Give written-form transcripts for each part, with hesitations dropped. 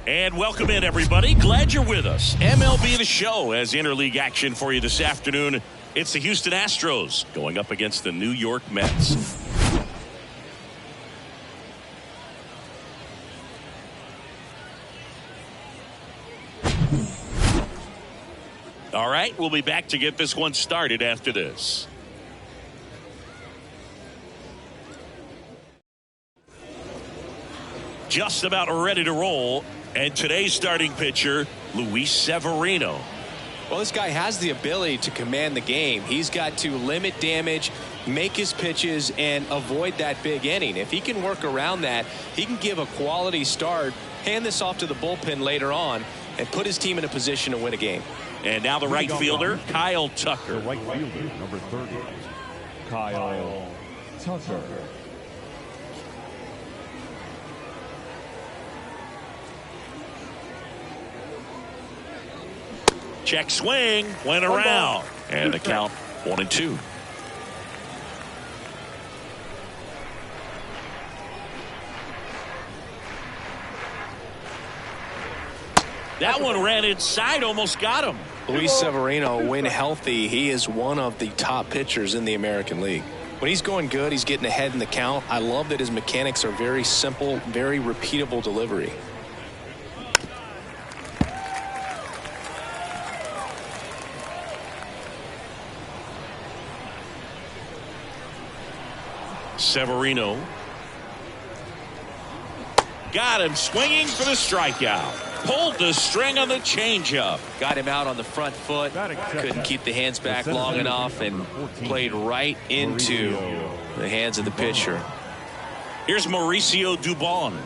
And welcome in, everybody. Glad you're with us. MLB The Show has interleague action for you this afternoon. It's the Houston Astros going up against the New York Mets. All right, we'll be back to get this one started after this. Just about ready to roll. And today's starting pitcher, Luis Severino. Well, this guy has the ability to command the game. He's got to limit damage, make his pitches, and avoid that big inning. If he can work around that, he can give a quality start, hand this off to the bullpen later on, and put his team in a position to win a game. And now the right fielder, Kyle Tucker. The right fielder, number 30, Kyle Tucker. Check swing, went around. And the count 1-2. That one ran inside, almost got him. Luis Severino, when healthy, he is one of the top pitchers in the American League. When he's going good, he's getting ahead in the count. I love that his mechanics are very simple, very repeatable delivery. Severino got him swinging for the strikeout. Pulled the string on the changeup. Got him out on the front foot. Couldn't keep the hands back long enough and played right into the hands of the pitcher. Here's Mauricio Dubon.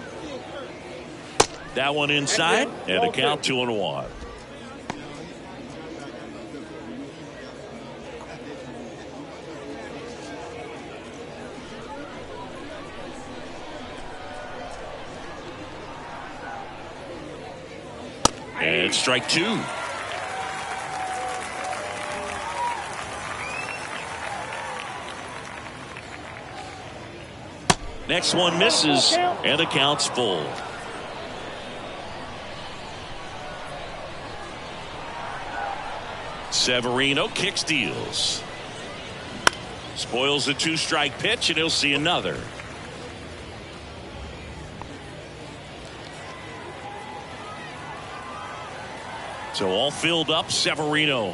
That one inside, and the count 2-1. And strike two. Next one misses, and the count's full. Severino kick steals. Spoils the two-strike pitch, and he'll see another. So all filled up, Severino.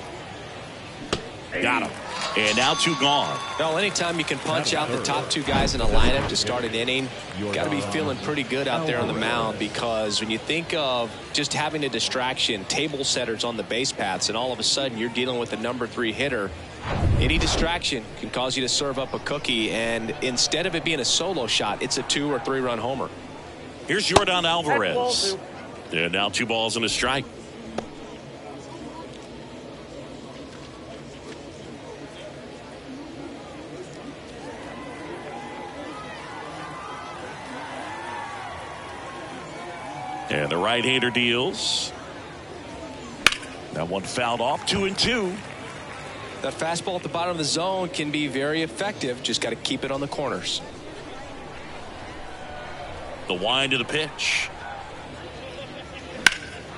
Got him. And now two gone. Well, anytime you can punch out the top two guys in a lineup to start an inning, you got to be feeling pretty good out there on the mound, because when you think of just having a distraction, table setters on the base paths, and all of a sudden you're dealing with a number 3 hitter, any distraction can cause you to serve up a cookie, and instead of it being a solo shot, it's a 2 or 3 run homer. Here's Yordan Alvarez. And now 2 balls and a strike. And the right-hander deals. That one fouled off, 2-2. That fastball at the bottom of the zone can be very effective. Just got to keep it on the corners. The wind of the pitch.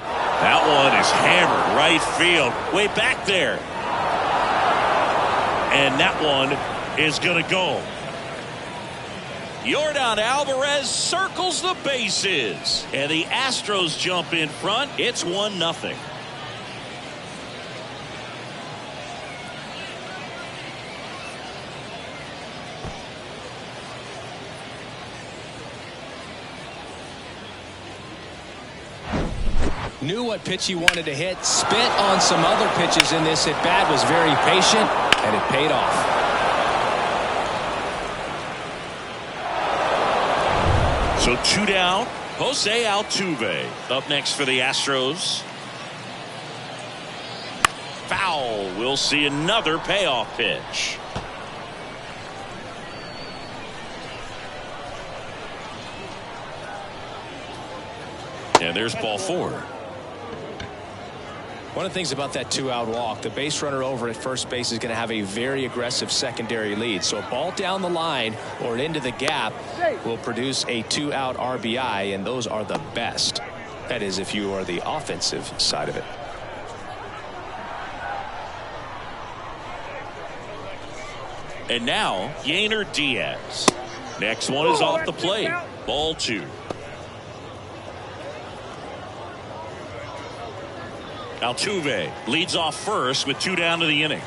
That one is hammered right field. Way back there. And that one is going to go. Yordan Alvarez circles the bases. And the Astros jump in front. It's 1-0. Knew what pitch he wanted to hit. Spent on some other pitches in this at bat. Was very patient, and it paid off. So 2 down. Jose Altuve up next for the Astros. Foul. We'll see another payoff pitch. And there's ball 4. One of the things about that 2-out walk, the base runner over at first base is going to have a very aggressive secondary lead. So a ball down the line or into the gap will produce a 2-out RBI, and those are the best. That is, if you are the offensive side of it. And now, Yainer Diaz. Next one is off the plate. Ball 2. Altuve leads off first with 2 down to the inning.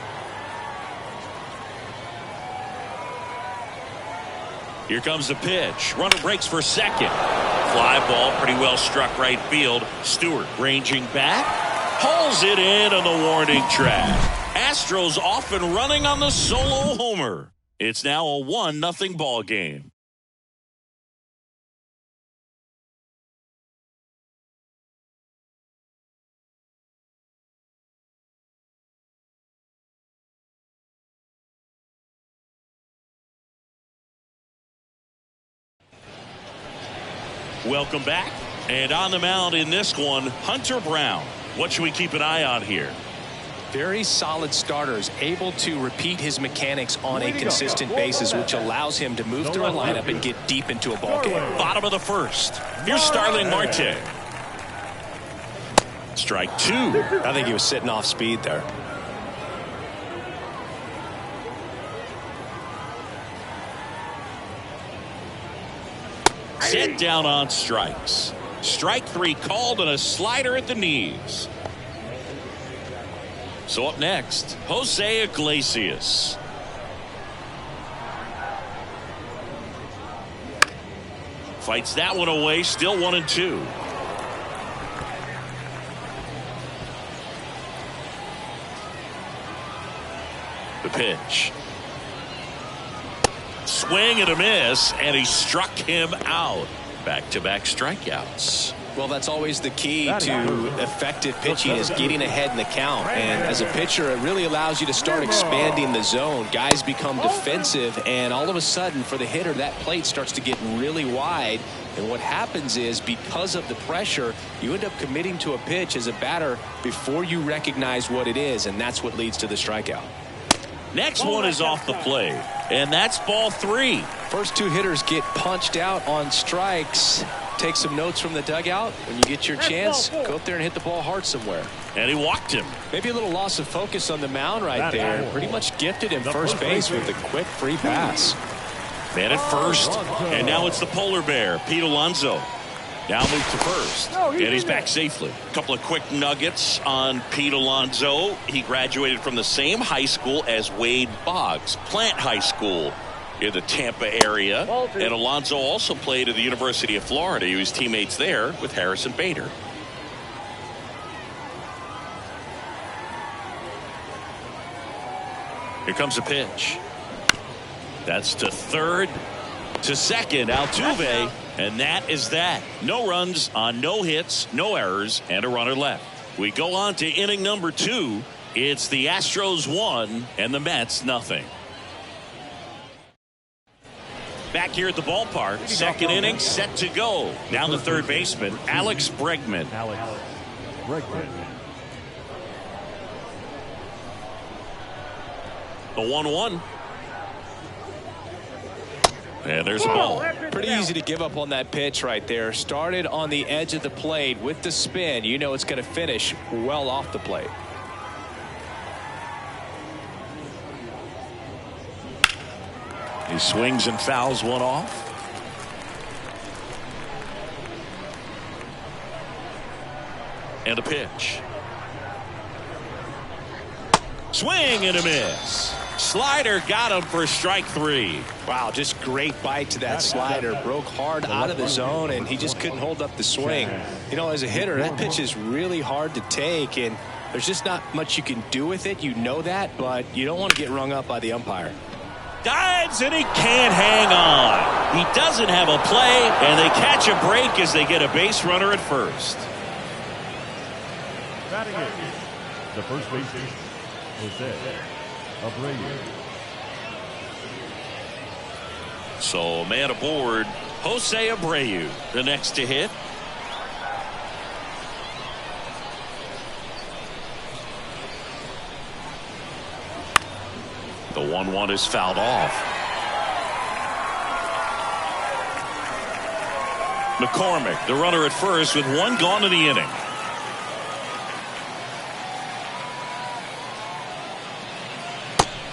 Here comes the pitch. Runner breaks for second. Fly ball pretty well struck right field. Stewart ranging back. Hauls it in on the warning track. Astros off and running on the solo homer. It's now a 1-0 ball game. Welcome back. And on the mound in this one, Hunter Brown. What should we keep an eye on here? Very solid starters, able to repeat his mechanics on a consistent basis, which allows him to move through a lineup and get deep into a ball game. Bottom of the first. Here's Starling Marte. Strike 2. I think he was sitting off speed there. Set down on strikes. Strike 3 called and a slider at the knees. So up next, Jose Iglesias. Fights that one away, still 1-2. The pitch. Swing and a miss, and he struck him out. Back-to-back strikeouts. Well, that's always the key to effective pitching, is getting ahead in the count. And as a pitcher, it really allows you to start expanding the zone. Guys become defensive, and all of a sudden, for the hitter, that plate starts to get really wide. And what happens is, because of the pressure, you end up committing to a pitch as a batter before you recognize what it is, and that's what leads to the strikeout. Next one is off the plate, and that's ball 3. First 2 hitters get punched out on strikes. Take some notes from the dugout. When you get your chance, go up there and hit the ball hard somewhere. And he walked him. Maybe a little loss of focus on the mound right there. Pretty much gifted him first base with a quick free pass. Man at first, and now it's the polar bear, Pete Alonso. Now moved to first, and he's back safely. A couple of quick nuggets on Pete Alonso. He graduated from the same high school as Wade Boggs, Plant High School in the Tampa area. And Alonso also played at the University of Florida. He was teammates there with Harrison Bader. Here comes a pitch. That's to third, to second, Altuve. And that is that. No runs on no hits, no errors, and a runner left. We go on to inning number 2. It's the Astros 1 and the Mets nothing. Back here at the ballpark, second inning set to go. Now the third baseman, Alex Bregman. The 1-1. And there's a ball. Pretty easy to give up on that pitch right there. Started on the edge of the plate with the spin. You know it's going to finish well off the plate. He swings and fouls one off. And a pitch. Swing and a miss. Slider got him for strike 3. Wow, just great bite to that slider. Broke hard out of the zone, and he just couldn't hold up the swing. You know, as a hitter, that pitch is really hard to take, and there's just not much you can do with it. You know that, but you don't want to get rung up by the umpire. Dives, and he can't hang on. He doesn't have a play, and they catch a break as they get a base runner at first. Batting it, the first baseman, Jose Abreu. So man aboard, Jose Abreu, the next to hit. The 1-1 is fouled off. McCormick, the runner at first with one gone in the inning.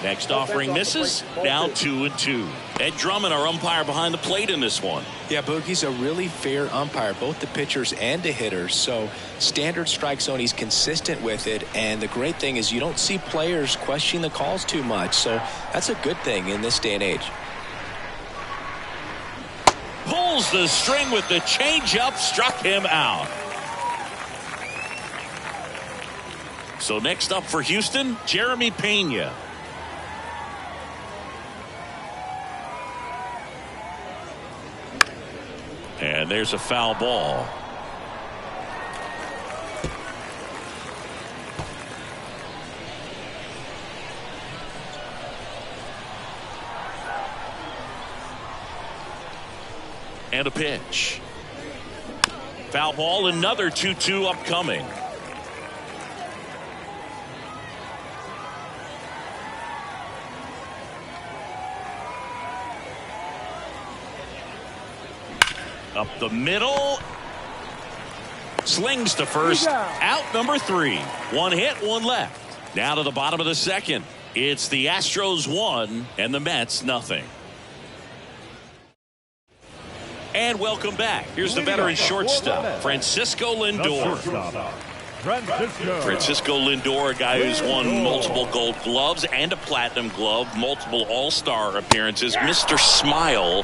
Next offering misses. Now 2-2. Ed Drummond, our umpire behind the plate in this one. Yeah, Boogie's a really fair umpire, both the pitchers and the hitters. So standard strike zone, he's consistent with it. And the great thing is you don't see players questioning the calls too much. So that's a good thing in this day and age. Pulls the string with the changeup, struck him out. So next up for Houston, Jeremy Pena. And there's a foul ball. And a pitch. Foul ball, another 2-2 upcoming. Up the middle. Slings to first. Out number 3. One hit, one left. Now to the bottom of the second. It's the Astros 1 and the Mets nothing. And welcome back. Here's the veteran shortstop, Francisco Lindor. Francisco Lindor, a guy who's won multiple Gold Gloves and a Platinum Glove, multiple All-Star appearances. Mr. Smile.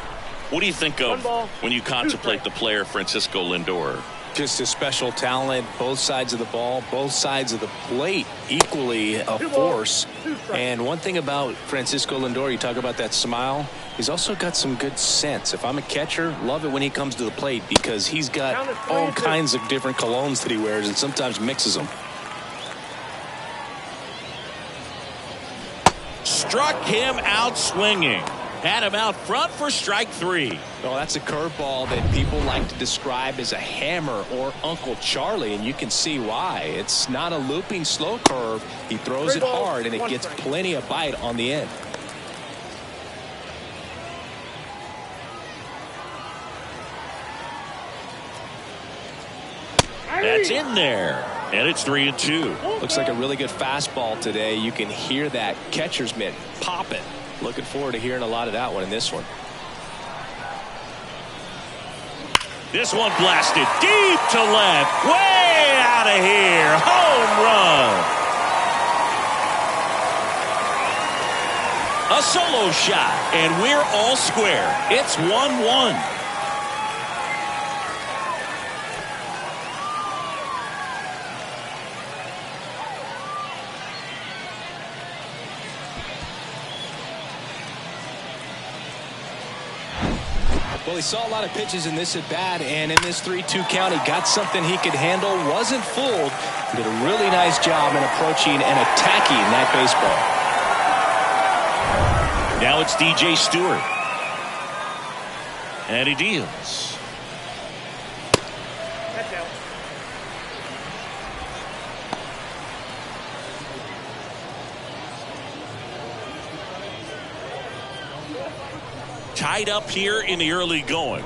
What do you think of when you contemplate the player Francisco Lindor? Just a special talent, both sides of the ball, both sides of the plate, equally a force. And one thing about Francisco Lindor, you talk about that smile, he's also got some good sense. If I'm a catcher, love it when he comes to the plate because he's got all kinds of different colognes that he wears and sometimes mixes them. Struck him out swinging. Had him out front for strike 3. Well, that's a curveball that people like to describe as a hammer or Uncle Charlie, and you can see why. It's not a looping slow curve. He throws it hard, and it gets plenty of bite on the end. That's in there. And it's 3-2. Looks like a really good fastball today. You can hear that catcher's mitt pop it. Looking forward to hearing a lot of that one in this one. This one blasted deep to left. Way out of here. Home run. A solo shot. And we're all square. It's 1-1. Well, he saw a lot of pitches in this at-bat, and in this 3-2 count, he got something he could handle, wasn't fooled, did a really nice job in approaching and attacking that baseball. Now it's DJ Stewart. And he deals. Tied up here in the early going.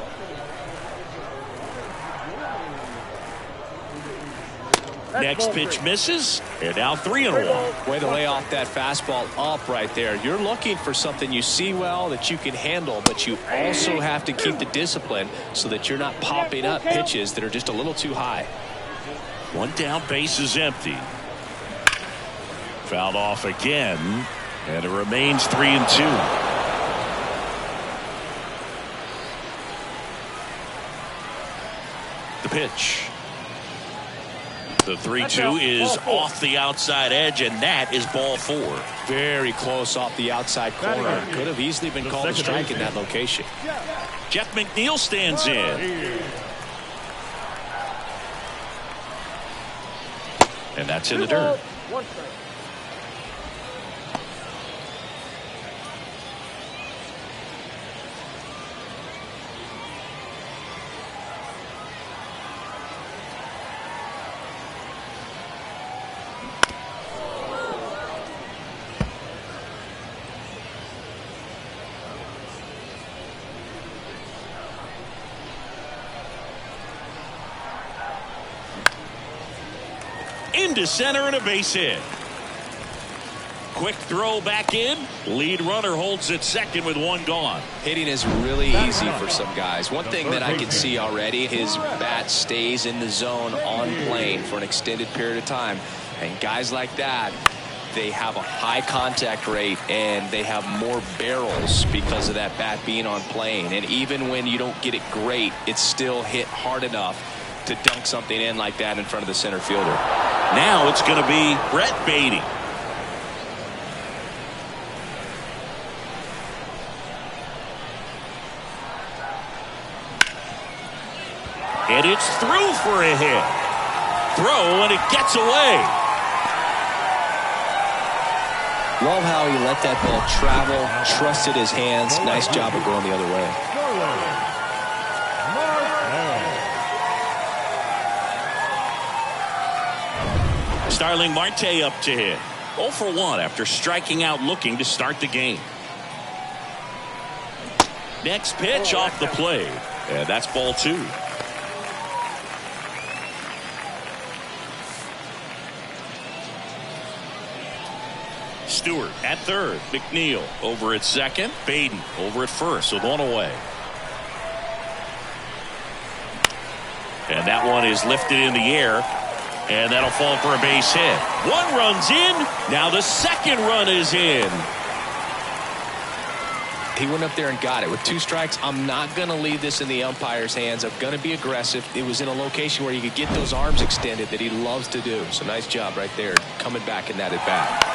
Next pitch misses. And now 3-1. Way to lay off that fastball up right there. You're looking for something you see well that you can handle, but you also have to keep the discipline so that you're not popping up pitches that are just a little too high. One down, base is empty. Fouled off again. And it remains 3-2. The pitch. The 3-2 is off the outside edge, and that is ball 4. Very close off the outside corner. Could have easily been called a strike in that location. Jeff McNeil stands in. And that's in the dirt. into center and a base hit. Quick throw back in. Lead runner holds at second with one gone. Hitting is really easy for some guys. One thing that I can see already, his bat stays in the zone on plane for an extended period of time. And guys like that, they have a high contact rate and they have more barrels because of that bat being on plane. And even when you don't get it great, it's still hit hard enough to dunk something in like that in front of the center fielder. Now it's going to be Brett Beatty. And it's through for a hit. Throw, and it gets away. Love how he let that ball travel, trusted his hands. Nice job of going the other way. Starling Marte up to hit. 0 for 1 after striking out looking to start the game. Next pitch off the plate. And that's ball 2. Stewart at third. McNeil over at second. Baden over at first with one away. And that one is lifted in the air. And that'll fall for a base hit. One run's in. Now the second run is in. He went up there and got it with 2 strikes. I'm not going to leave this in the umpire's hands. I'm going to be aggressive. It was in a location where you could get those arms extended that he loves to do. So nice job right there coming back in that at bat.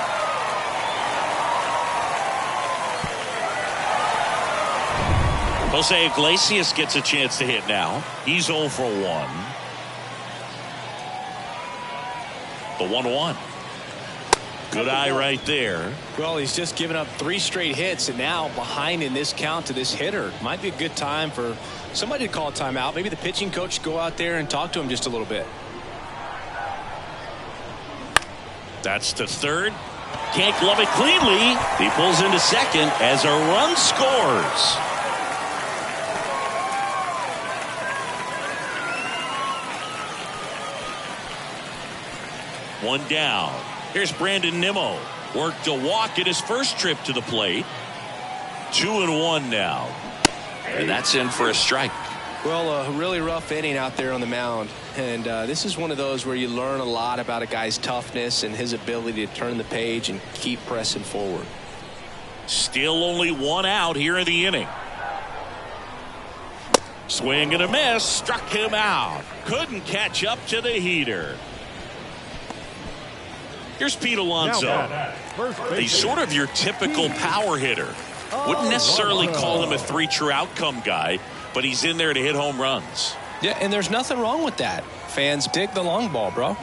Jose Iglesias gets a chance to hit now. He's 0 for 1. The 1-1. Good eye right there. Well, he's just given up 3 straight hits, and now behind in this count to this hitter. Might be a good time for somebody to call a timeout. Maybe the pitching coach go out there and talk to him just a little bit. That's to third. Can't glove it cleanly. He pulls into second as a run scores. One down. Here's Brandon Nimmo. Worked a walk at his first trip to the plate. 2-1 now. And that's in for a strike. Well, a really rough inning out there on the mound. And this is one of those where you learn a lot about a guy's toughness and his ability to turn the page and keep pressing forward. Still only 1 out here in the inning. Swing and a miss. Struck him out. Couldn't catch up to the heater. Here's Pete Alonso. He's sort of your typical power hitter. Wouldn't necessarily call him a 3 true outcome guy, but he's in there to hit home runs. Yeah, and there's nothing wrong with that. Fans dig the long ball, bro.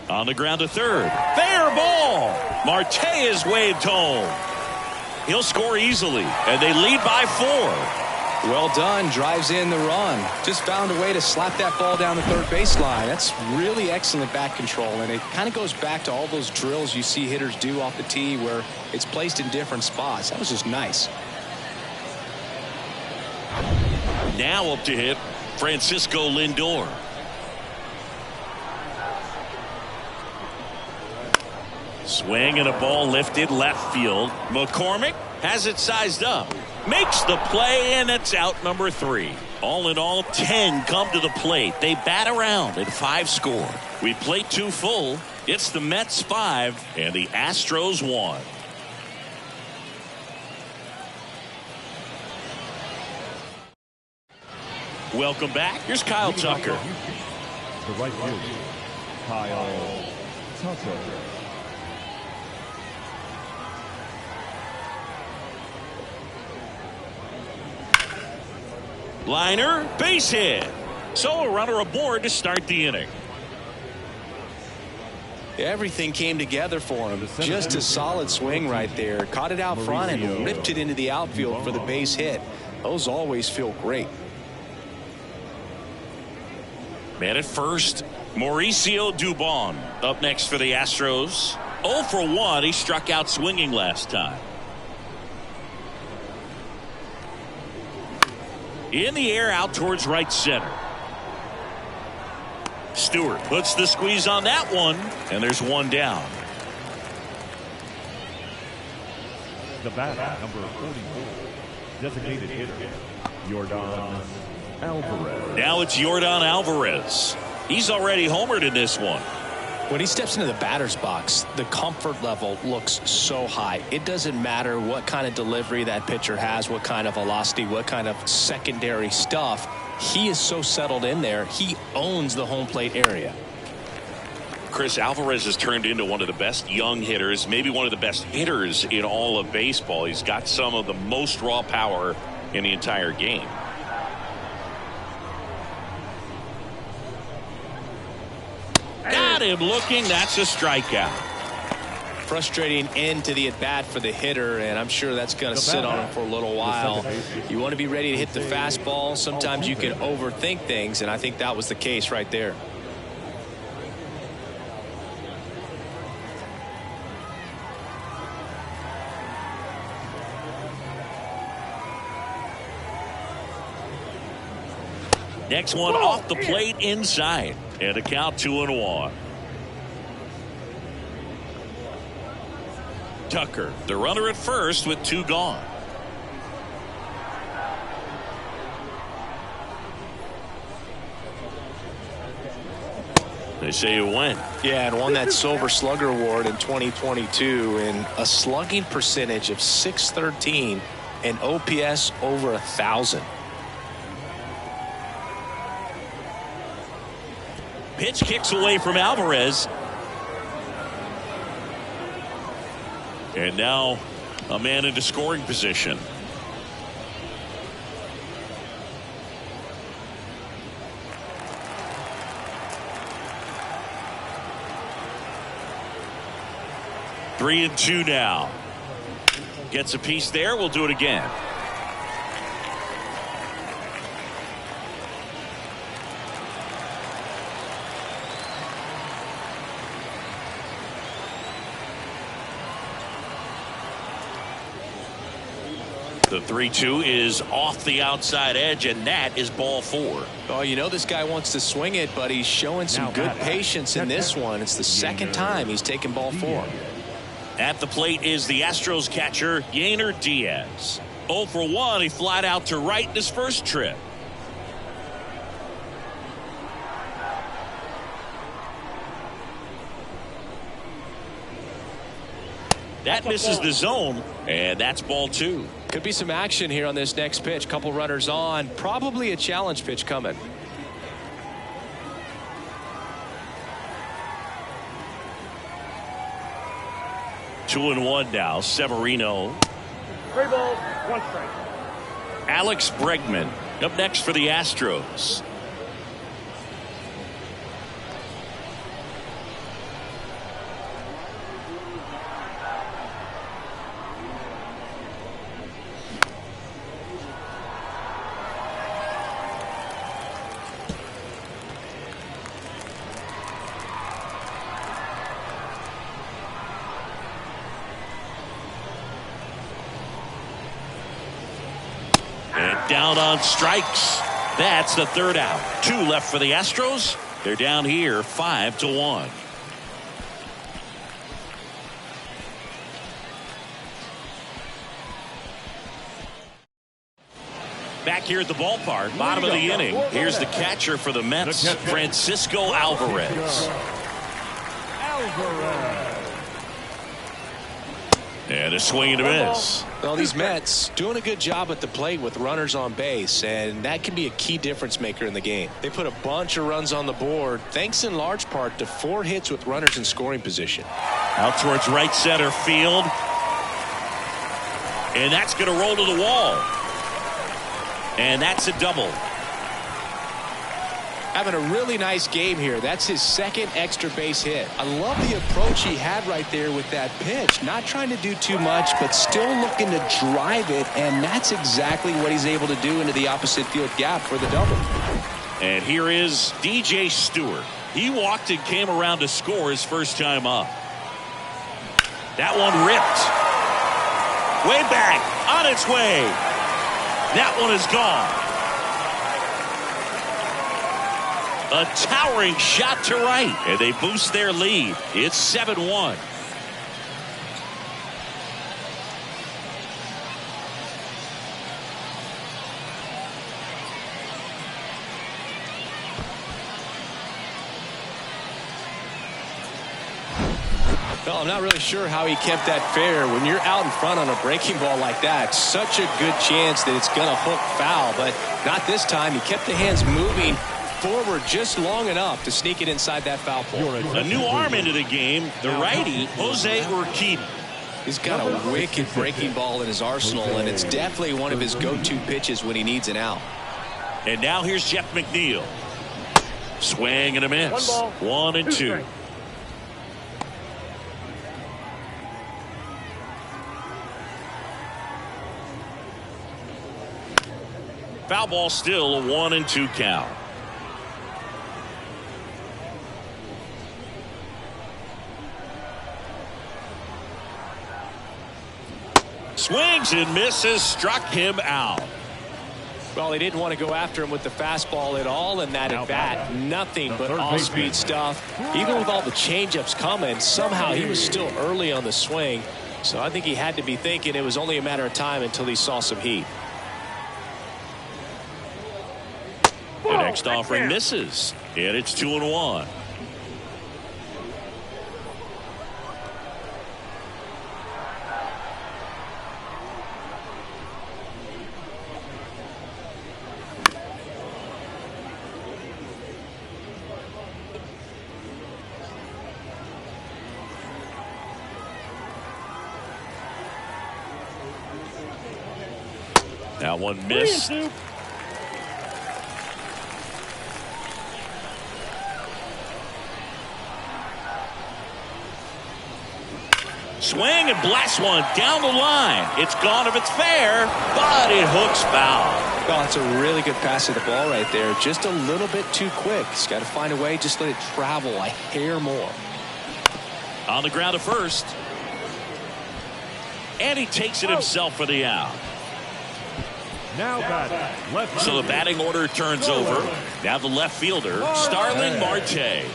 On the ground to third. Fair ball. Marte is waved home. He'll score easily, and they lead by 4. Well done. Drives in the run. Just found a way to slap that ball down the third baseline. That's really excellent bat control, and it kind of goes back to all those drills you see hitters do off the tee where it's placed in different spots. That was just nice. Now up to hit Francisco Lindor. Swing and a ball lifted left field. McCormick has it sized up. Makes the play, and it's out number 3. All in all, 10 come to the plate. They bat around and 5 score. We played 2 full. It's the Mets 5 and the Astros 1. Welcome back. Here's Kyle Tucker. The right fielder, Kyle Tucker. Liner, base hit. So a runner aboard to start the inning. Everything came together for him. Just a solid swing right there. Caught it out front and ripped it into the outfield for the base hit. Those always feel great. Man at first, Mauricio Dubon up next for the Astros. 0 for 1. He struck out swinging last time. In the air out towards right center. Stewart puts the squeeze on that one, and there's one down. The batter, number 44, designated hitter, Yordan Alvarez. Now it's Yordan Alvarez. He's already homered in this one. When he steps into the batter's box, the comfort level looks so high. It doesn't matter what kind of delivery that pitcher has, what kind of velocity, what kind of secondary stuff. He is so settled in there. He owns the home plate area. Chris, Alvarez has turned into one of the best young hitters, maybe one of the best hitters in all of baseball. He's got some of the most raw power in the entire game. Got him looking. That's a strikeout. Frustrating end to the at-bat for the hitter, and I'm sure that's going to sit on him for a little while. You want to be ready to hit the fastball. Sometimes you can overthink things, and I think that was the case right there. Next one off the plate inside. And a count 2-1. Tucker, the runner at first with 2 gone. They say you win. Yeah, and won that Silver Slugger Award in 2022 and a slugging percentage of .613 and OPS over 1,000. Pitch kicks away from Alvarez. And now a man into scoring position. Three and 2 now. Gets a piece there. We'll do it again. The 3-2 is off the outside edge, and that is ball 4. Oh, you know this guy wants to swing it, but he's showing some good patience in this one. It's the second time he's taken ball 4. At the plate is the Astros catcher, Yainer Diaz. 0 for 1. He flied out to right in his first trip. That misses the zone, and that's ball 2. Could be some action here on this next pitch. Couple runners on. Probably a challenge pitch coming. Two and 1 now. Severino. 3 balls, 1 strike. Alex Bregman up next for the Astros. Down on strikes. That's the 3rd out. 2 left for the Astros. They're down here 5-1. Back here at the ballpark, bottom of the inning. Here's the catcher for the Mets, Francisco Alvarez. And a swing and a miss. Well, these Mets doing a good job at the plate with runners on base, and that can be a key difference maker in the game. They put a bunch of runs on the board, thanks in large part to 4 hits with runners in scoring position. Out towards right center field. And that's going to roll to the wall. And that's a double. Having a really nice game here. That's his 2nd extra base hit. I love the approach he had right there with that pitch. Not trying to do too much, but still looking to drive it, and that's exactly what he's able to do into the opposite field gap for the double. And here is DJ Stewart. He walked and came around to score his first time up. That one ripped. Way back, on its way. That one is gone. A towering shot to right, and they boost their lead. It's 7-1. Well, I'm not really sure how he kept that fair. When you're out in front on a breaking ball like that, such a good chance that it's going to hook foul, but not this time. He kept the hands moving forward just long enough to sneak it inside that foul pole. A new arm into the game, the righty, Jose Urquidy. He's got a wicked breaking ball in his arsenal, and it's definitely one of his go-to pitches when he needs an out. And now here's Jeff McNeil. Swing and a miss. 1-2. Foul ball, still a 1-2 count. Swings and misses, struck him out. Well, he didn't want to go after him with the fastball at all in that at bat. Nothing but all-speed stuff. Even with all the changeups coming, somehow he was still early on the swing. So I think he had to be thinking it was only a matter of time until he saw some heat. The next offering misses, and it's 2-1. That one missed. Swing and blast one down the line. It's gone if it's fair, but it hooks foul. Well, it's a really good pass of the ball right there. Just a little bit too quick. He's got to find a way, just let it travel a hair more. On the ground at first. And he takes it himself for the out. Now batting, left. So the batting order turns over. Now the left fielder, Starling Marte.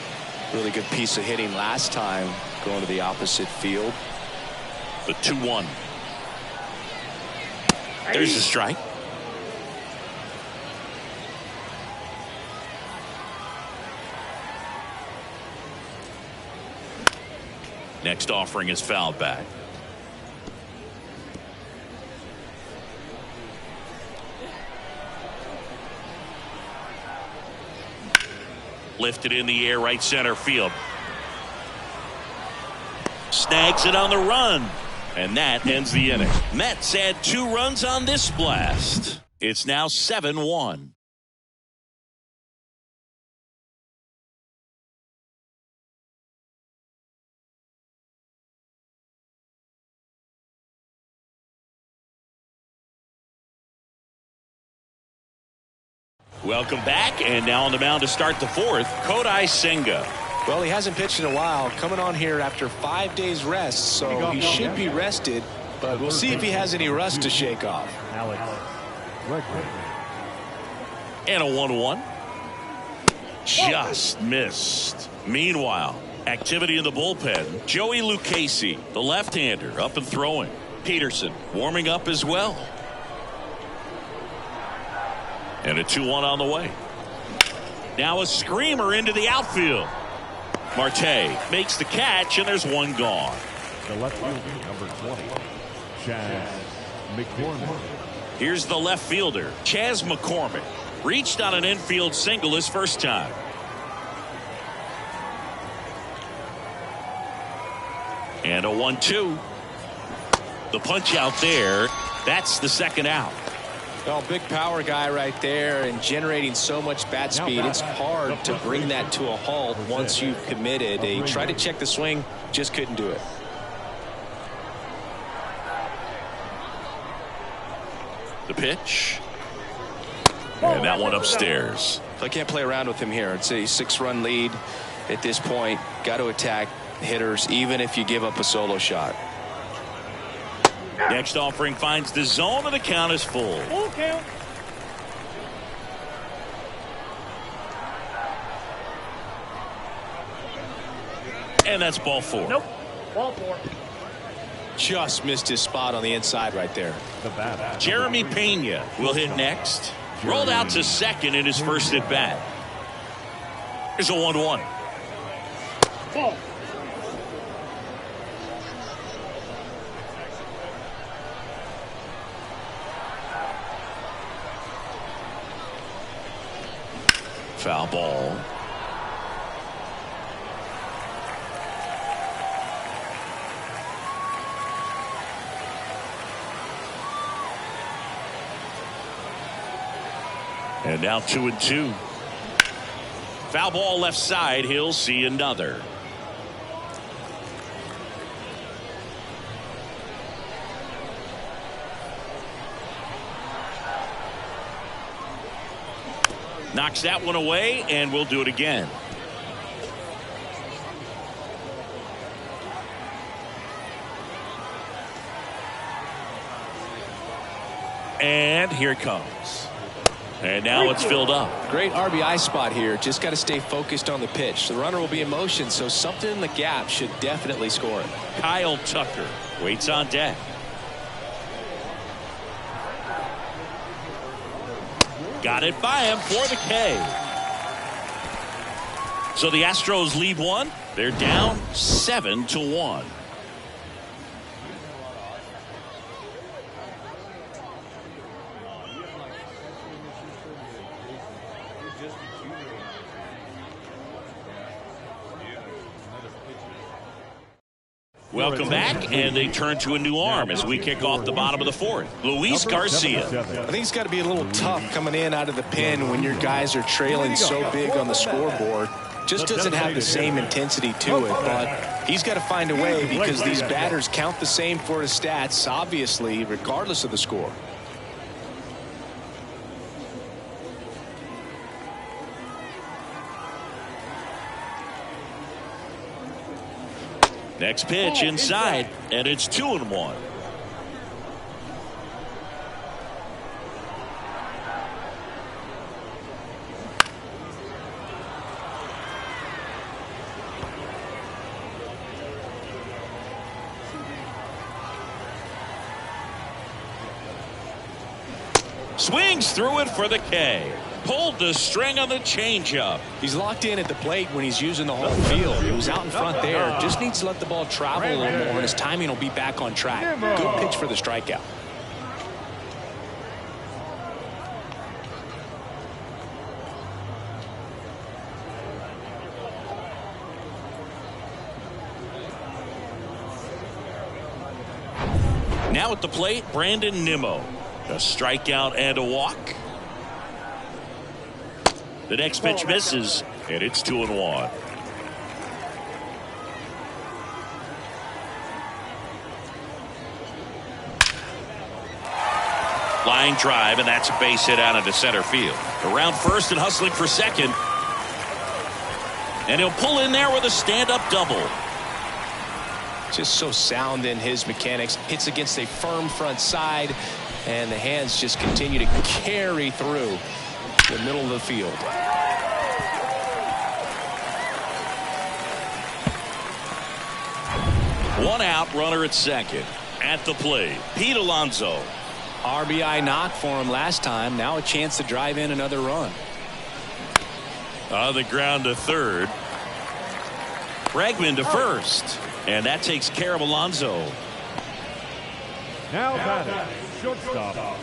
Really good piece of hitting last time, going to the opposite field. The 2-1. There's the strike. Next offering is fouled back. Lifted in the air, right center field. Snags it on the run. And that ends the inning. Mets add 2 runs on this blast. It's now 7-1. Welcome back, and now on the mound to start the 4th, Kodai Senga. Well, he hasn't pitched in a while, coming on here after 5 days rest, so he should be rested, but we'll see if he has any rust to shake off. And a 1-1. Just missed. Meanwhile, activity in the bullpen. Joey Lucchesi, the left-hander, up and throwing. Peterson warming up as well. And a 2-1 on the way. Now a screamer into the outfield. Marte makes the catch, and there's one gone. The left fielder, number 20, Chaz McCormick. Here's the left fielder, Chaz McCormick. Reached on an infield single his first time. And a 1-2. The punch out there. That's the second out. Well, big power guy right there and generating so much bat speed. It's hard to bring that to a halt once you've committed. He tried to check the swing, just couldn't do it. The pitch. And that one upstairs. I can't play around with him here. It's a 6-run lead at this point. Got to attack hitters even if you give up a solo shot. Next offering finds the zone, and the count is full. Full count. And that's ball 4. Nope. Ball 4. Just missed his spot on the inside right there. Jeremy Pena will hit next. Rolled out to second in his first at bat. Here's a 1-1. Ball. Foul ball. And now 2-2. Foul ball left side. He'll see another. Knocks that one away, and we'll do it again. And here it comes. And now it's filled up. Great RBI spot here. Just got to stay focused on the pitch. The runner will be in motion, so something in the gap should definitely score it. Kyle Tucker waits on deck. Got it by him for the K. So the Astros lead 1. They're down 7-1. Welcome back, and they turn to a new arm as we kick off the bottom of the 4th. Luis Garcia. I think it's got to be a little tough coming in out of the pen when your guys are trailing so big on the scoreboard. Just doesn't have the same intensity to it, but he's got to find a way because these batters count the same for his stats, obviously, regardless of the score. Next pitch inside, and it's 2-1. Swings through it for the K. Pulled the string on the changeup. He's locked in at the plate when he's using the whole field. He was out in front there. Just needs to let the ball travel a little more, and his timing will be back on track. Good pitch for the strikeout. Now at the plate, Brandon Nimmo. A strikeout and a walk. The next pitch misses, and it's 2-1. Line drive, and that's a base hit out into center field. Around first and hustling for second. And he'll pull in there with a stand-up double. Just so sound in his mechanics. Hits against a firm front side, and the hands just continue to carry through the middle of the field. One out, runner at second. At the plate, Pete Alonso. RBI knock for him last time. Now a chance to drive in another run. On the ground to third. Bregman to first. And that takes care of Alonso. Now batting, shortstop,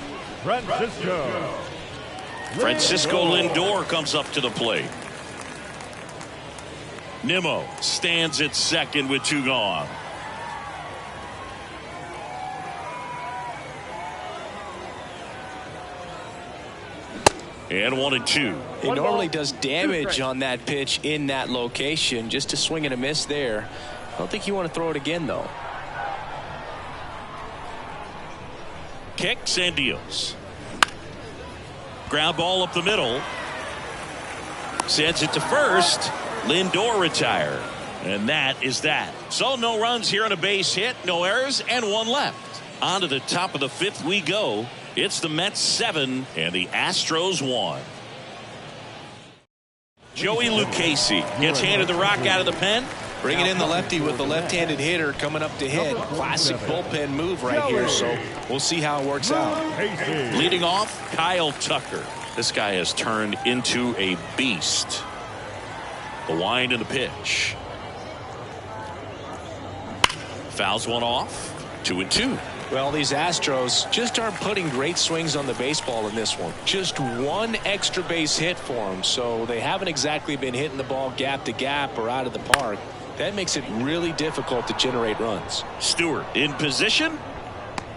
Francisco Lindor comes up to the plate. Nimmo stands at second with 2 gone. And 1-2. He normally does damage on that pitch in that location. Just a swing and a miss there. I don't think you want to throw it again, though. Kicks and deals. Ground ball up the middle. Sends it to first. Lindor retired. And that is that. So no runs here on a base hit, no errors, and 1 left. On to the top of the 5th we go. It's the Mets 7 and the Astros 1. Joey Lucchesi gets handed the rock out of the pen. Bringing in the lefty with the left-handed hitter coming up to hit. Classic bullpen move right here, so we'll see how it works out. Leading off, Kyle Tucker. This guy has turned into a beast. The wind and the pitch. Fouls one off. 2-2. Well, these Astros just aren't putting great swings on the baseball in this one. Just one extra base hit for them, so they haven't exactly been hitting the ball gap to gap or out of the park. That makes it really difficult to generate runs. Stewart in position.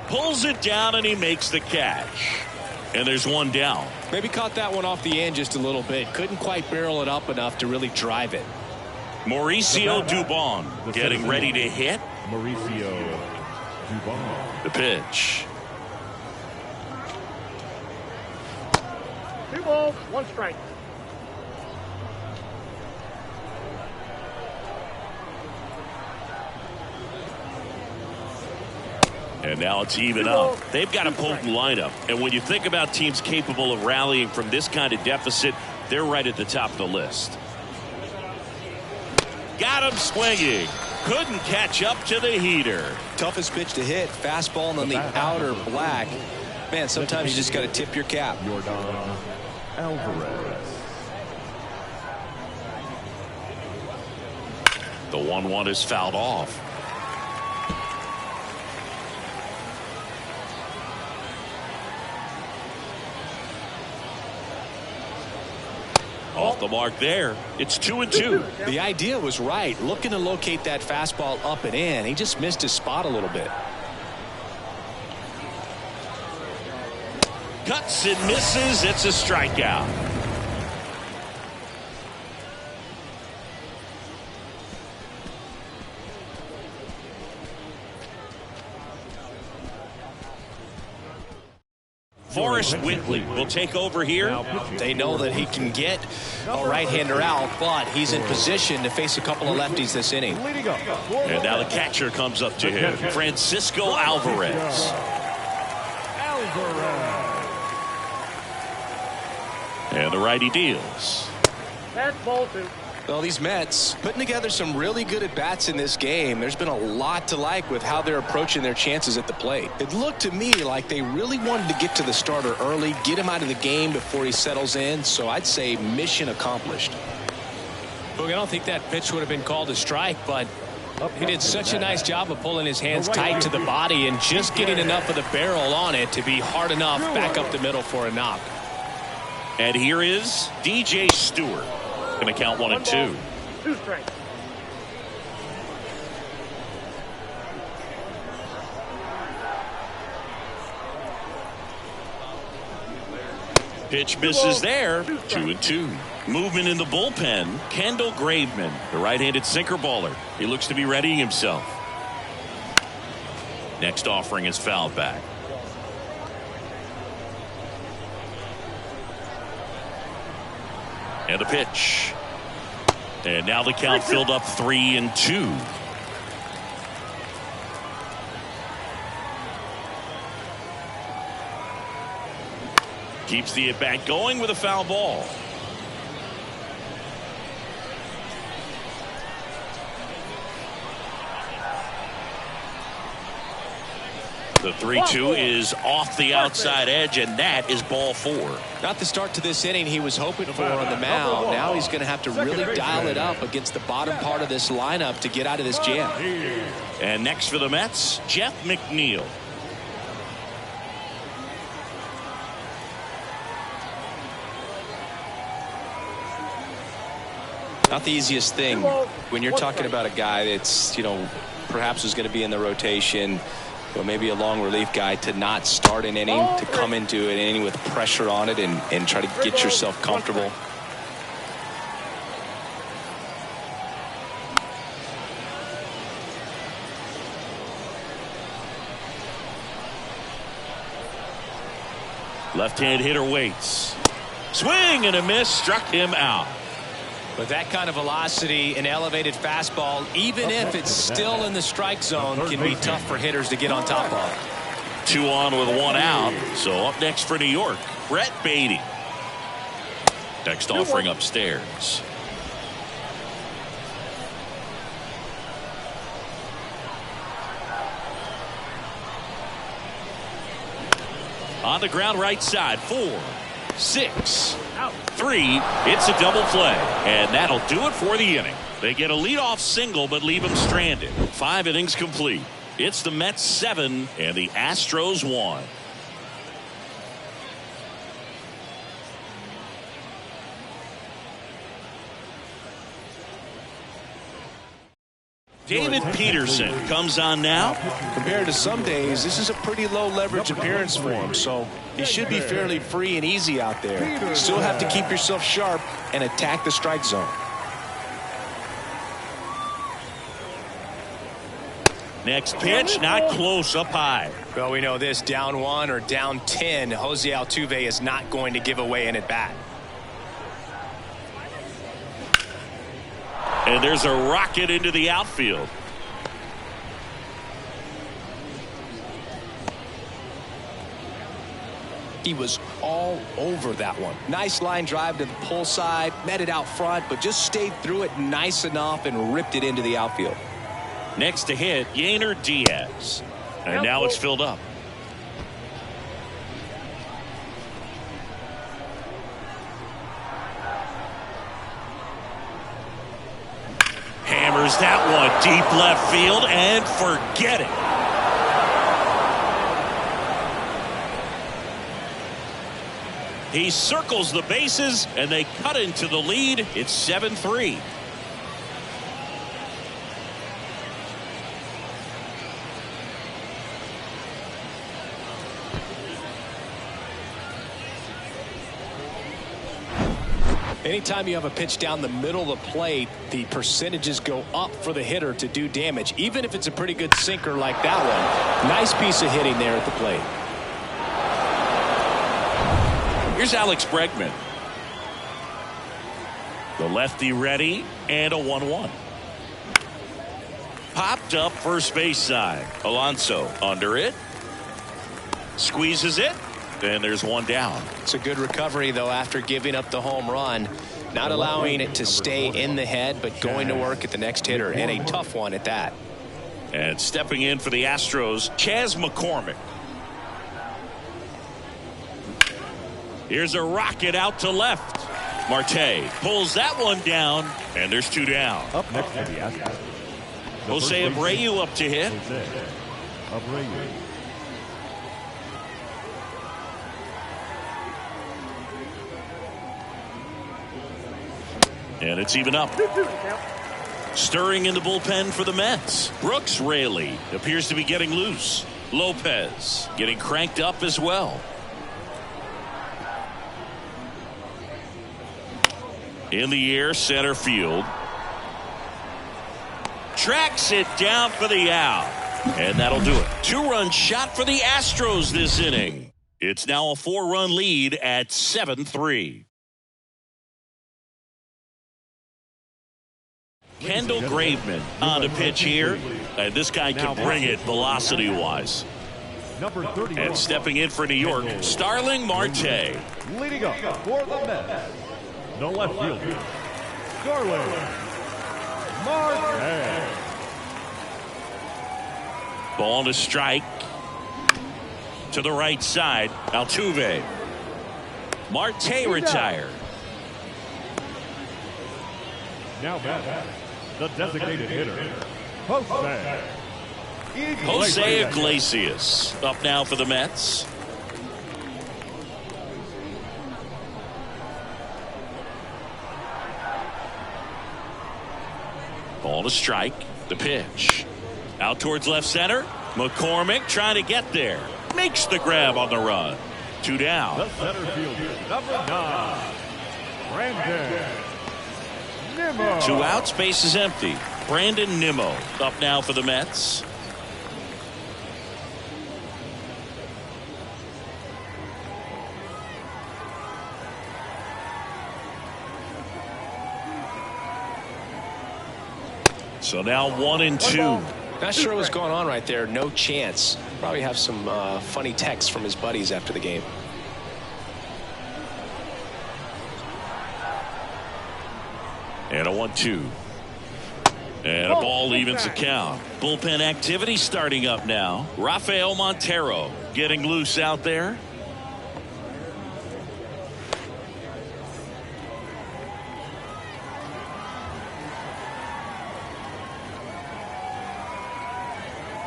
Pulls it down and he makes the catch. And there's one down. Maybe caught that one off the end just a little bit. Couldn't quite barrel it up enough to really drive it. Mauricio Dubon getting ready to hit. Mauricio Dubon. The pitch. 2 balls, 1 strike. And now it's even up. They've got a potent lineup. And when you think about teams capable of rallying from this kind of deficit, they're right at the top of the list. Got him swinging. Couldn't catch up to the heater. Toughest pitch to hit. Fastball on the outer black. Man, sometimes you just got to tip your cap. Yordan Alvarez. The 1-1 is fouled off. Off the mark there. It's 2-2. The idea was right. Looking to locate that fastball up and in. He just missed his spot a little bit. Cuts and misses. It's a strikeout. Forrest Whitley will take over here. They know that he can get a right-hander out, but he's in position to face a couple of lefties this inning. And now the catcher comes up to him, Francisco Alvarez. And the righty deals. That's ball 2. Well, these Mets putting together some really good at-bats in this game. There's been a lot to like with how they're approaching their chances at the plate. It looked to me like they really wanted to get to the starter early, get him out of the game before he settles in. So I'd say mission accomplished. Look, I don't think that pitch would have been called a strike, but he did such a nice job of pulling his hands tight to the body and just getting enough of the barrel on it to be hard enough back up the middle for a knock. And here is DJ Stewart. Going to count 1 and 2. 2 strikes. Pitch misses there. 2-2. Movement in the bullpen. Kendall Graveman, the right-handed sinker baller. He looks to be readying himself. Next offering is fouled back. And the pitch. And now the count filled up 3-2. Keeps the at-bat going with a foul ball. The 3-2 is off the outside edge, and that is ball 4. Not the start to this inning he was hoping for on the mound. Now he's going to have to really dial it up against the bottom part of this lineup to get out of this jam. And next for the Mets, Jeff McNeil. Not the easiest thing when you're talking about a guy that's, perhaps is going to be in the rotation, but maybe a long relief guy, to not start an inning, to come into an inning with pressure on it and try to get yourself comfortable. Left-hand hitter waits. Swing and a miss, struck him out. With that kind of velocity, an elevated fastball, even if it's still in the strike zone, can be tough for hitters to get on top of. 2 on with 1 out. So up next for New York, Brett Beatty. Next offering upstairs. On the ground right side. 4, 6, 3. It's a double play. And that'll do it for the inning. They get a leadoff single but leave him stranded. 5 innings complete. It's the Mets 7 and the Astros 1. David Peterson comes on now. Compared to some days, this is a pretty low leverage appearance for him, so he should be fairly free and easy out there. Still have to keep yourself sharp and attack the strike zone. Next pitch, not close, up high. Well, we know this, down 1 or down 10, Jose Altuve is not going to give away an at-bat. And there's a rocket into the outfield. He was all over that one. Nice line drive to the pull side, met it out front, but just stayed through it nice enough and ripped it into the outfield. Next to hit, Yainer Diaz. And now it's filled up. Hammers that one deep left field and forget it. He circles the bases and they cut into the lead. It's 7-3. Anytime you have a pitch down the middle of the plate, the percentages go up for the hitter to do damage, even if it's a pretty good sinker like that one. Nice piece of hitting there at the plate. Here's Alex Bregman. The lefty ready, and a 1-1. Popped up first base side. Alonso under it. Squeezes it. And there's one down. It's a good recovery, though, after giving up the home run. Not allowing it to stay in the head, but going to work at the next hitter, and a tough one at that. And stepping in for the Astros, Chas McCormick. Here's a rocket out to left. Marte pulls that one down, and there's 2 down. Up next for the Astros. Jose Abreu up to hit. Abreu. And it's even up. Stirring in the bullpen for the Mets. Brooks Raley appears to be getting loose. Lopez getting cranked up as well. In the air, center field. Tracks it down for the out. And that'll do it. 2-run shot for the Astros this inning. It's now a 4-run lead at 7-3. Kendall Graveman on the pitch here. And this guy can bring it velocity-wise. And stepping in for New York, Starling Marte. Leading up for the Mets, the left fielder, Starling Marte. Ball to strike. To the right side, Altuve. Marte retired. Now back, the designated hitter, Jose Iglesias up now for the Mets. Ball to strike. The pitch. Out towards left center. McCormick trying to get there. Makes the grab on the run. 2 down. The center fielder, number 9, Brandon Nimmo. 2 outs, base is empty. Brandon Nimmo up now for the Mets. So now 1-2. Not sure what's going on right there. No chance. Probably have some funny texts from his buddies after the game. And a 1-2. And a ball evens the count. Bullpen activity starting up now. Rafael Montero getting loose out there.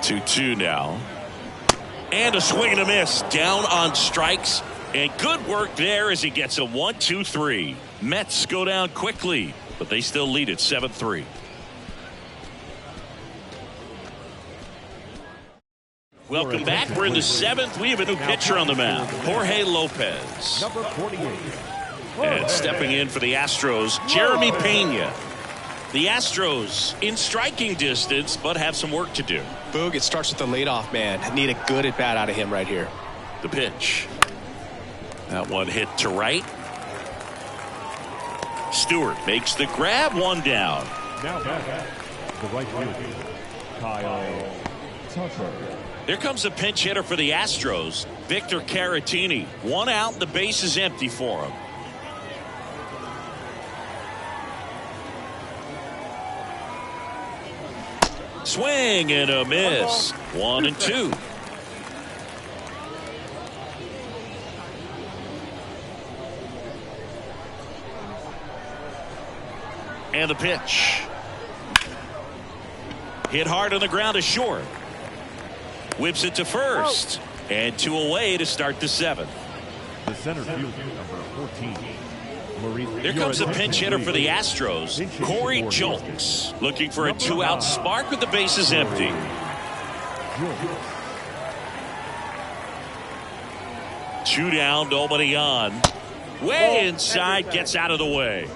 2-2 now. And a swing and a miss. Down on strikes. And good work there as he gets a 1-2-3. Mets go down quickly, but they still lead at 7-3. Welcome back. We're in the 7th. We have a new pitcher on the mound, Jorge Lopez. Number 48. And stepping in for the Astros, Jeremy Pena. The Astros in striking distance, but have some work to do. Boog, it starts with the leadoff man. Need a good at bat out of him right here. The pitch. That one hit to right. Stewart makes the grab, one down. Now back. The right fielder, Kyle Tucker. Here comes a pinch hitter for the Astros, Victor Caratini. One out, the base is empty for him. Swing and a miss. 1-2. And the pitch. Hit hard on the ground to short. Whips it to first. And 2 away to start the 7th. The center fielder, number 14. Here comes a pinch hitter for the Astros, Corey Julks, looking for a 2-out spark with the bases empty. 2 down, nobody on. Way inside, gets out of the way.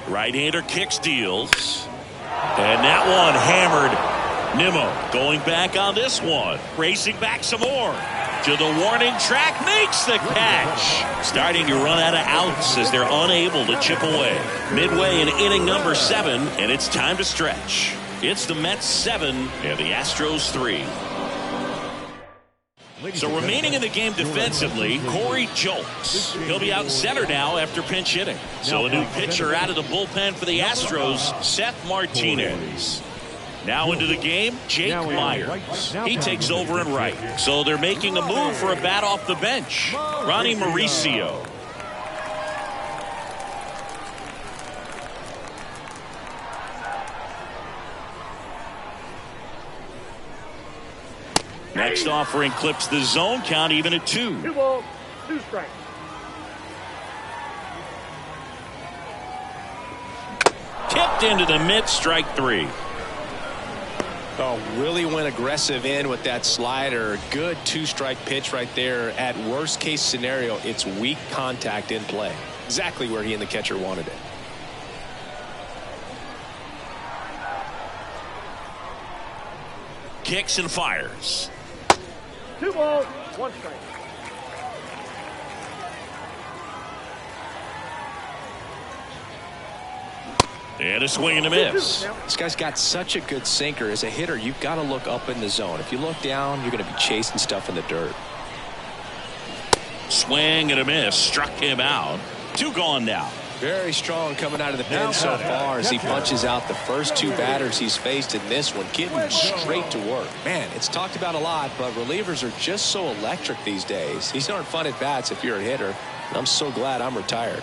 Right-hander kicks, deals. And that one hammered. Nimmo going back on this one. Racing back some more. To the warning track, makes the catch. Starting to run out of outs as they're unable to chip away. Midway in inning number 7, and it's time to stretch. It's the Mets 7 and the Astros 3. So remaining in the game defensively, Corey Julks. He'll be out center now after pinch hitting. So a new pitcher out of the bullpen for the Astros, Seth Martinez. Now into the game, Jake Myers. He takes over in right. So they're making a move for a bat off the bench. Ronnie Mauricio. Next offering clips the zone count even at 2. 2 balls, 2 strikes. Tipped into the mid, strike 3. Oh, really went aggressive in with that slider. Good 2-strike pitch right there. At worst case scenario, it's weak contact in play. Exactly where he and the catcher wanted it. Kicks and fires. 2 balls, 1 strike. And a swing and a miss. This guy's got such a good sinker. As a hitter, you've got to look up in the zone. If you look down, you're going to be chasing stuff in the dirt. Swing and a miss. Struck him out. 2 gone now. Very strong coming out of the pen so far as he punches out the first 2 batters he's faced in this one, getting straight to work. Man, it's talked about a lot, but relievers are just so electric these days. These aren't fun at bats if you're a hitter. And I'm so glad I'm retired.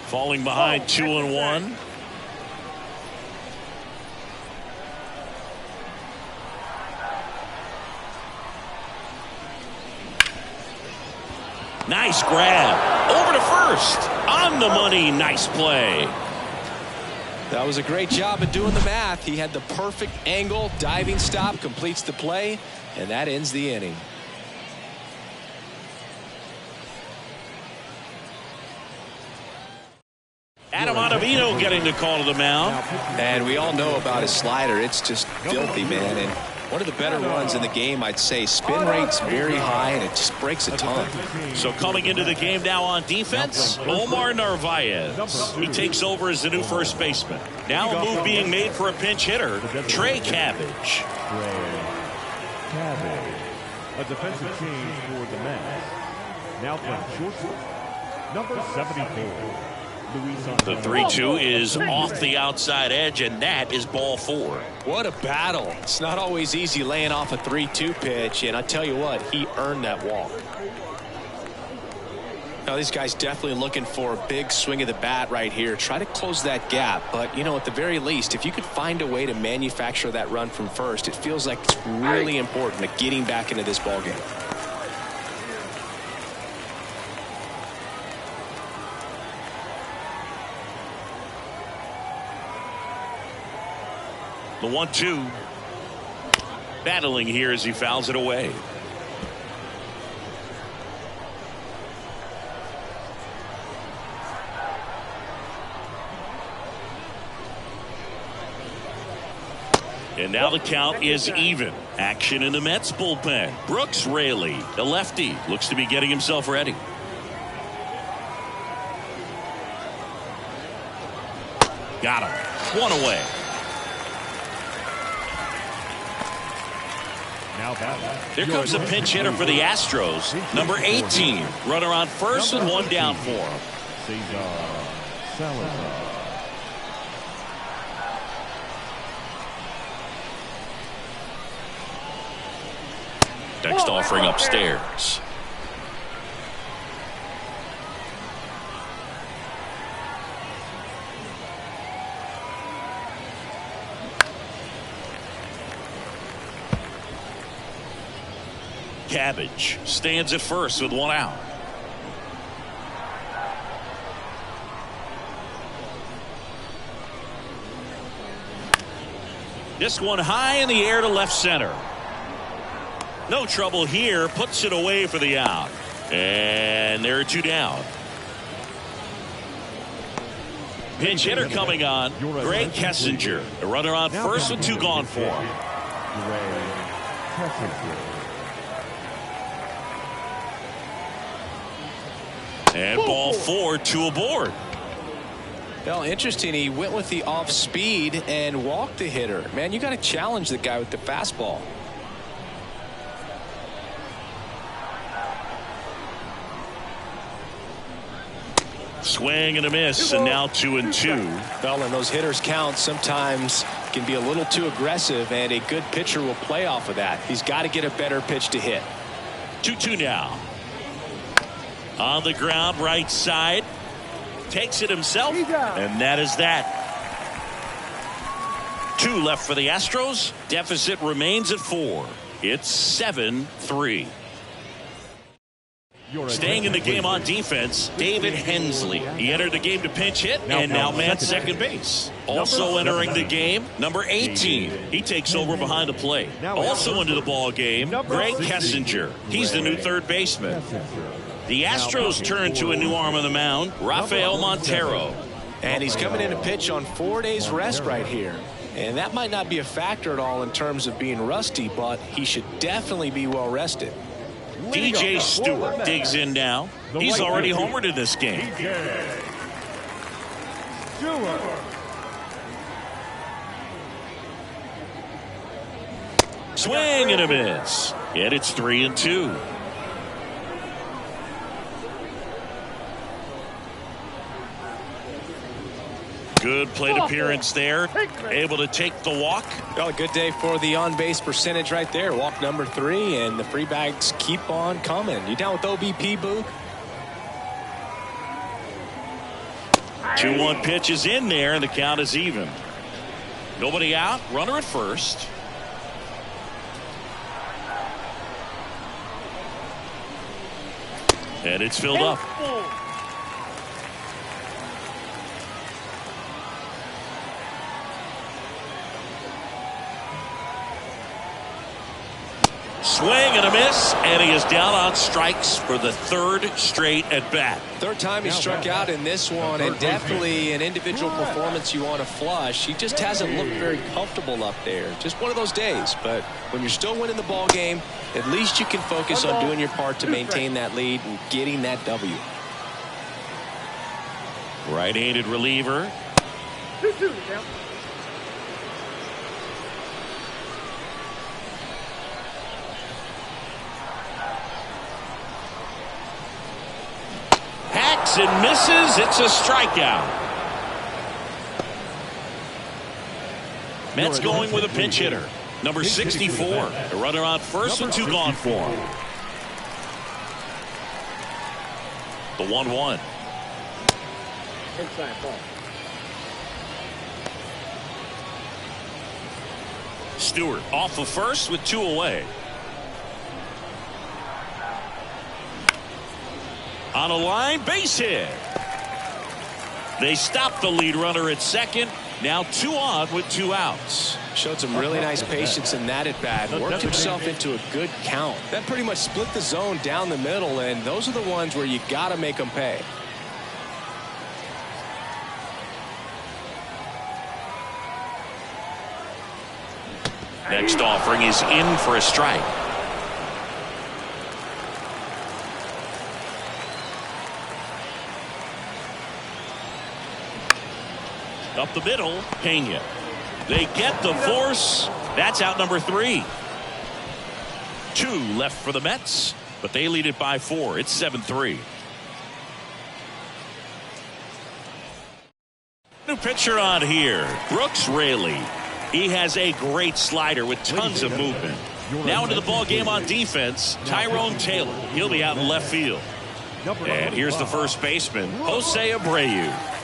Falling behind 2-1. Nice grab. Over to first. On the money. Nice play. That was a great job of doing the math. He had the perfect angle. Diving stop completes the play, and that ends the inning. Adam Ottavino getting the call to the mound. And we all know about his slider. It's just filthy, man. And one of the better runs in the game, I'd say. Spin rate's very high, and it just breaks a ton. So coming into the game now on defense, Omar Narvaez. He takes over as the new first baseman. Now a move being made for a pinch hitter, Trey Cabbage. A defensive change for the Mets. Now playing shortstop, Number 74. The 3-2 is off the outside edge, and that is ball 4. What a battle. It's not always easy laying off a 3-2 pitch, and I tell you what, he earned that walk. Now, these guys definitely looking for a big swing of the bat right here. Try to close that gap, but, you know, at the very least, if you could find a way to manufacture that run from first, it feels like it's really important to getting back into this ball game. The 1-2. Battling here as he fouls it away. And now the count is even. Action in the Mets bullpen. Brooks Raley, the lefty, looks to be getting himself ready. Got him. One away. Here comes a pinch hitter for the Astros, number 18. Runner on first and one down for him. Next offering upstairs. Cabbage stands at first with one out. This one high in the air to left center. No trouble here. Puts it away for the out. And there are two down. Pinch hitter coming on. Greg Kessinger. The runner on first with two gone for him. And ball 4, 2 aboard. Well, interesting. He went with the off speed and walked the hitter. Man, you got to challenge the guy with the fastball. Swing and a miss, and now 2-2. Well, and those hitters count sometimes can be a little too aggressive, and a good pitcher will play off of that. He's got to get a better pitch to hit. 2-2 now. On the ground, right side. Takes it himself, and that is that. 2 left for the Astros. Deficit remains at 4. It's 7-3. Staying in the game on defense, David Hensley. He entered the game to pinch hit and now man second base. Also entering the game, number 18. He takes over behind the plate. Also into the ball game, Greg Kessinger. He's the new third baseman. The Astros turn to a new arm on the mound, Rafael Montero. And he's coming in to pitch on 4 days rest right here. And that might not be a factor at all in terms of being rusty, but he should definitely be well rested. DJ Stewart digs in now. He's already homered in this game. Swing and a miss. And it's 3-2. Good plate appearance there. Able to take the walk. Well, a good day for the on-base percentage right there. Walk number 3, and the free bags keep on coming. You down with OBP, Boog? 2-1 pitch is in there, and the count is even. Nobody out. Runner at first. And it's filled up. Swing and a miss, and he is down on strikes for the 3rd straight at bat. 3rd time he struck out in this one, and definitely an individual performance you want to flush. He just hasn't looked very comfortable up there. Just one of those days. But when you're still winning the ball game, at least you can focus on doing your part to maintain that lead and getting that W. Right-handed reliever. 2-2 now. swings and misses. It's a strikeout. Mets going with a pinch hitter. Number 64. The runner on first with 2 gone for him. The 1-1. Inside ball. Stewart off of first with 2 away. On a line, base hit. They stop the lead runner at second. Now 2 on with 2 outs. Showed some really nice patience in that at bat. Worked himself into a good count. That pretty much split the zone down the middle, and those are the ones where you got to make them pay. Next offering is in for a strike. Up the middle, Pena. They get the force. That's out number 3. 2 left for the Mets, but they lead it by 4. It's 7-3. New pitcher on here, Brooks Raley. He has a great slider with tons of movement. Now into the ball game on defense, Tyrone Taylor. He'll be out in left field. And here's the first baseman, Jose Abreu.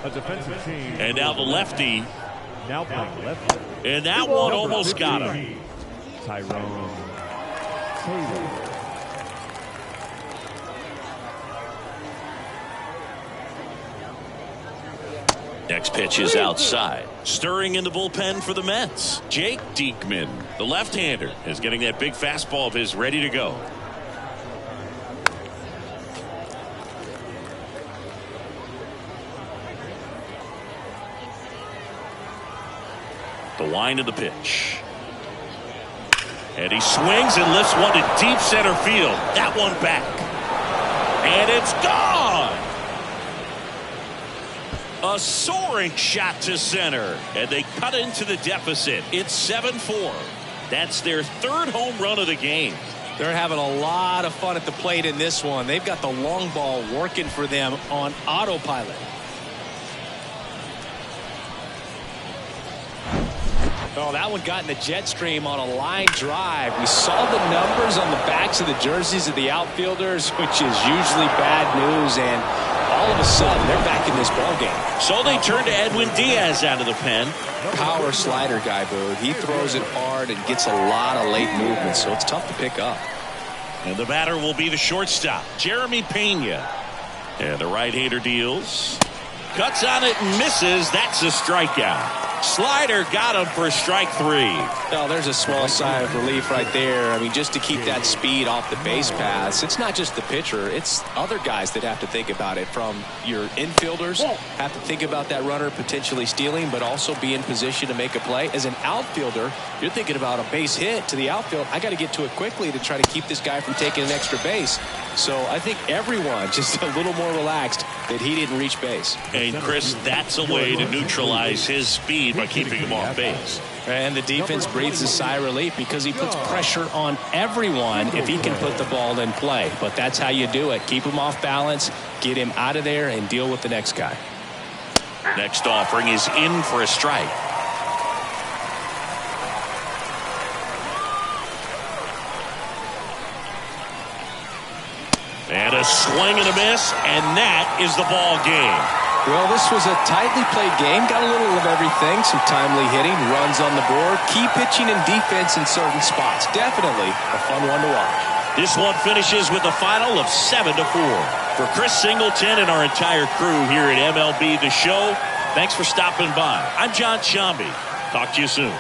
A defensive team. And now the lefty. Now playing left. And that one almost got him. Tyrone Taylor. Next pitch is outside. Stirring in the bullpen for the Mets, Jake Diekman. The left-hander is getting that big fastball of his ready to go. The wind of the pitch. And he swings and lifts one to deep center field. That one back. And it's gone. A soaring shot to center. And they cut into the deficit. It's 7-4. That's their 3rd home run of the game. They're having a lot of fun at the plate in this one. They've got the long ball working for them on autopilot. Oh, that one got in the jet stream on a line drive. We saw the numbers on the backs of the jerseys of the outfielders, which is usually bad news, and all of a sudden they're back in this ball game. So they turn to Edwin Diaz out of the pen. Power slider guy, Boo. He throws it hard and gets a lot of late movement, so it's tough to pick up. And the batter will be the shortstop, Jeremy Pena. And the right-hander deals. Cuts on it and misses. That's a strikeout. Slider got him for strike 3. Well, there's a small sigh of relief right there. I mean, just to keep that speed off the base paths. It's not just the pitcher. It's other guys that have to think about it. From your infielders have to think about that runner potentially stealing, but also be in position to make a play. As an outfielder, you're thinking about a base hit to the outfield. I got to get to it quickly to try to keep this guy from taking an extra base. So I think everyone just a little more relaxed that he didn't reach base. And Chris, that's a way to neutralize his speed by keeping him off base. And the defense breathes a sigh of relief because he puts pressure on everyone if he can put the ball in play. But that's how you do it. Keep him off balance, get him out of there, and deal with the next guy. Next offering is in for a strike. And a swing and a miss, and that is the ball game. Well, this was a tightly played game. Got a little of everything. Some timely hitting, runs on the board, key pitching and defense in certain spots. Definitely a fun one to watch. This one finishes with a final of 7-4. For Chris Singleton and our entire crew here at MLB The Show, thanks for stopping by. I'm John Shambi. Talk to you soon.